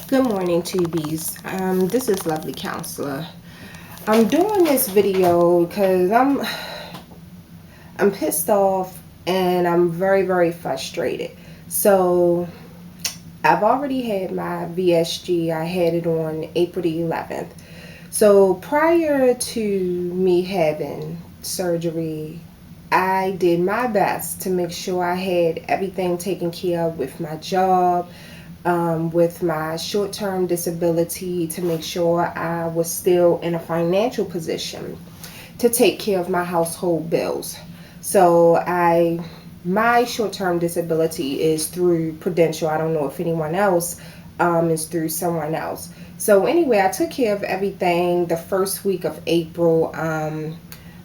Good morning, TVs. This is Lovely Counselor. I'm doing this video because I'm pissed off and I'm very frustrated. So I've already had my VSG. I had it on April the 11th. So prior to me having surgery, I did my best to make sure I had everything taken care of with my job, with my short-term disability, to make sure I was still in a financial position to take care of my household bills. So my short-term disability is through Prudential. I don't know if anyone else is through someone else. So anyway, I took care of everything the first week of April.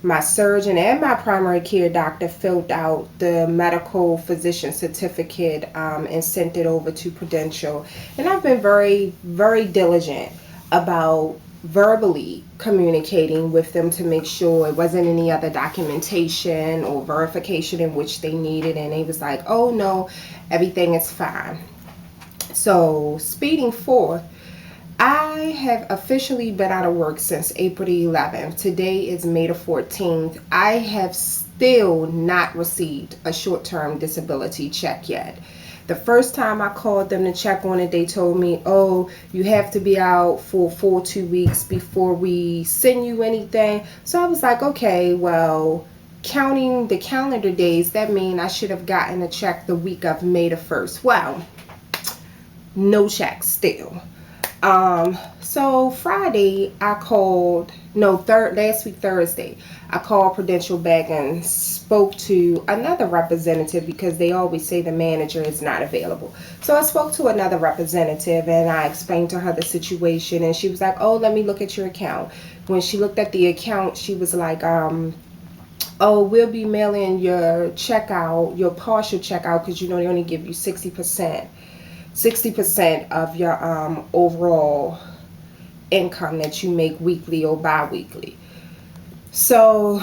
My surgeon and my primary care doctor filled out the medical physician certificate and sent it over to Prudential. And I've been very diligent about verbally communicating with them to make sure it wasn't any other documentation or verification in which they needed. And they was like, oh no, everything is fine. So speeding forth, I have officially been out of work since April the 11th. Today is May the 14th. I have still not received a short-term disability check yet. The first time I called them to check on it, they told me, oh, you have to be out for 2 weeks before we send you anything. So I was like, okay, well, counting the calendar days, that means I should have gotten a check the week of May the 1st. Well, no check still. So Friday last week Thursday, I called Prudential back and spoke to another representative because they always say the manager is not available. So I spoke to another representative and I explained to her the situation, and she was like, oh, let me look at your account. When she looked at the account, she was like, oh, we'll be mailing your check out, your partial check out, because they only give you 60% of your overall income that you make weekly or bi-weekly. So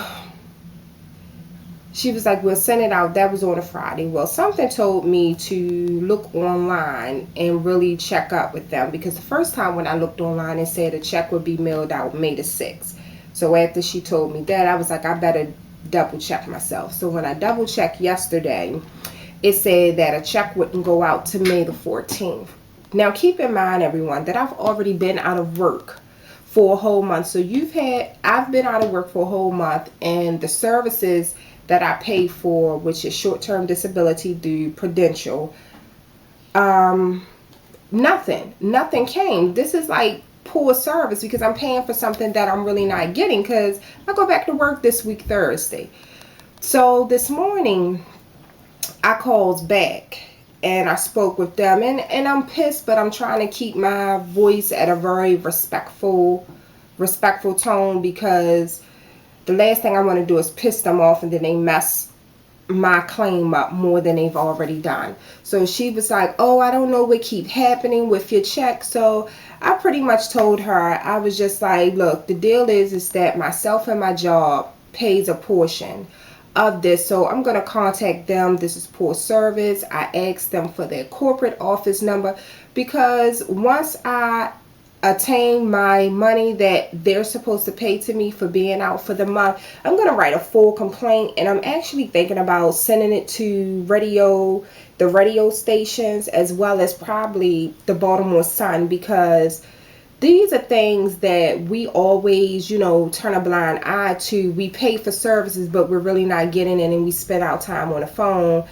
she was like, we'll send it out. That was on a Friday. Well, something told me to look online and really check up with them, because the first time when I looked online, it said a check would be mailed out May the 6th. So after she told me that, I was like, I better double check myself. So when I double checked yesterday, it said that a check wouldn't go out to May the 14th. Now, keep in mind, everyone, that I've already been out of work for a whole month. So I've been out of work for a whole month, and the services that I paid for, which is short-term disability through Prudential, nothing came. This is like poor service because I'm paying for something that I'm really not getting, because I go back to work this week Thursday. So this morning, I called back and I spoke with them, and I'm pissed, but I'm trying to keep my voice at a very respectful tone, because the last thing I want to do is piss them off and then they mess my claim up more than they've already done. So she was like, oh, I don't know what keep happening with your check. So I pretty much told her, I was just like, look, the deal is that myself and my job pays a portion of this, so I'm going to contact them. This is poor service. I asked them for their corporate office number, because once I attain my money that they're supposed to pay to me for being out for the month, I'm going to write a full complaint, and I'm actually thinking about sending it to the radio stations, as well as probably the Baltimore Sun, because these are things that we always, turn a blind eye to. We pay for services, but we're really not getting it, and we spend our time on the phone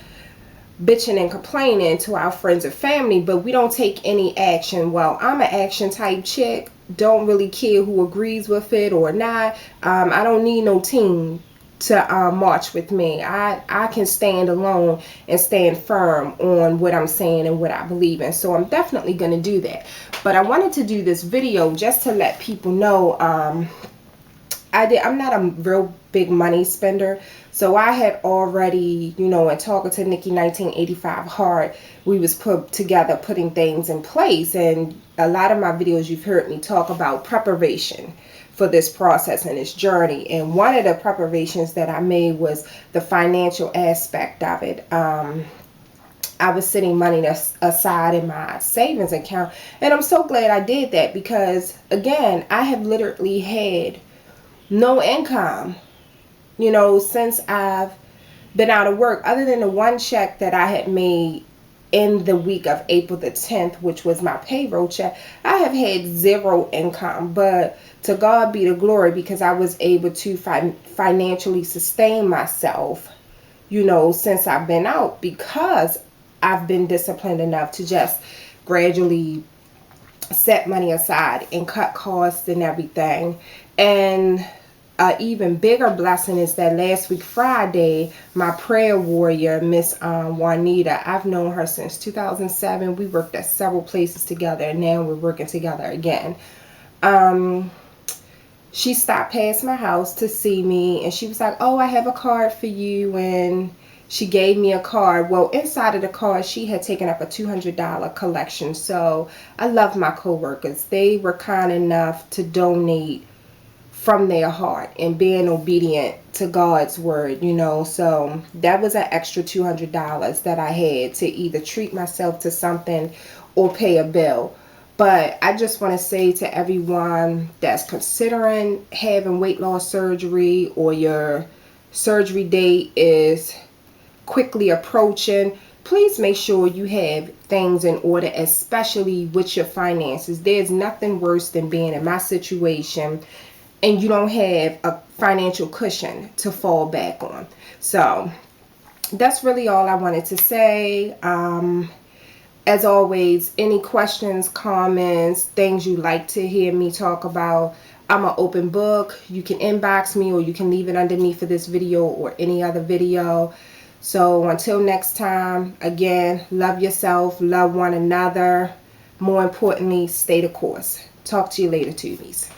bitching and complaining to our friends and family, but we don't take any action. Well, I'm an action type chick. Don't really care who agrees with it or not. I don't need no team to march with me. I can stand alone and stand firm on what I'm saying and what I believe in. So I'm definitely going to do that. But I wanted to do this video just to let people know I'm not a real big money spender. So I had already, in talking to Nikki 1985 Hard, we was putting things in place. And a lot of my videos, you've heard me talk about preparation for this process and this journey. And one of the preparations that I made was the financial aspect of it. I was sitting money aside in my savings account. And I'm so glad I did that because, again, I have literally had no income, since I've been out of work, other than the one check that I had made in the week of April the 10th, which was my payroll check. I have had zero income, but to God be the glory because I was able to financially sustain myself, since I've been out, because I've been disciplined enough to just gradually set money aside and cut costs and everything. And an even bigger blessing is that last week Friday, my prayer warrior, Miss Juanita, I've known her since 2007. We worked at several places together, and now we're working together again. She stopped past my house to see me, and she was like, "Oh, I have a card for you," and she gave me a card. Well, inside of the card, she had taken up a $200 collection. So I love my coworkers. They were kind enough to donate from their heart and being obedient to God's word, So that was an extra $200 that I had to either treat myself to something or pay a bill. But I just want to say to everyone that's considering having weight loss surgery, or your surgery date is quickly approaching, please make sure you have things in order, especially with your finances. There's nothing worse than being in my situation and you don't have a financial cushion to fall back on. So that's really all I wanted to say. As always, any questions, comments, things you'd like to hear me talk about, I'm an open book. You can inbox me, or you can leave it underneath of this video or any other video. So until next time, again, love yourself, love one another. More importantly, stay the course. Talk to you later, Tubies.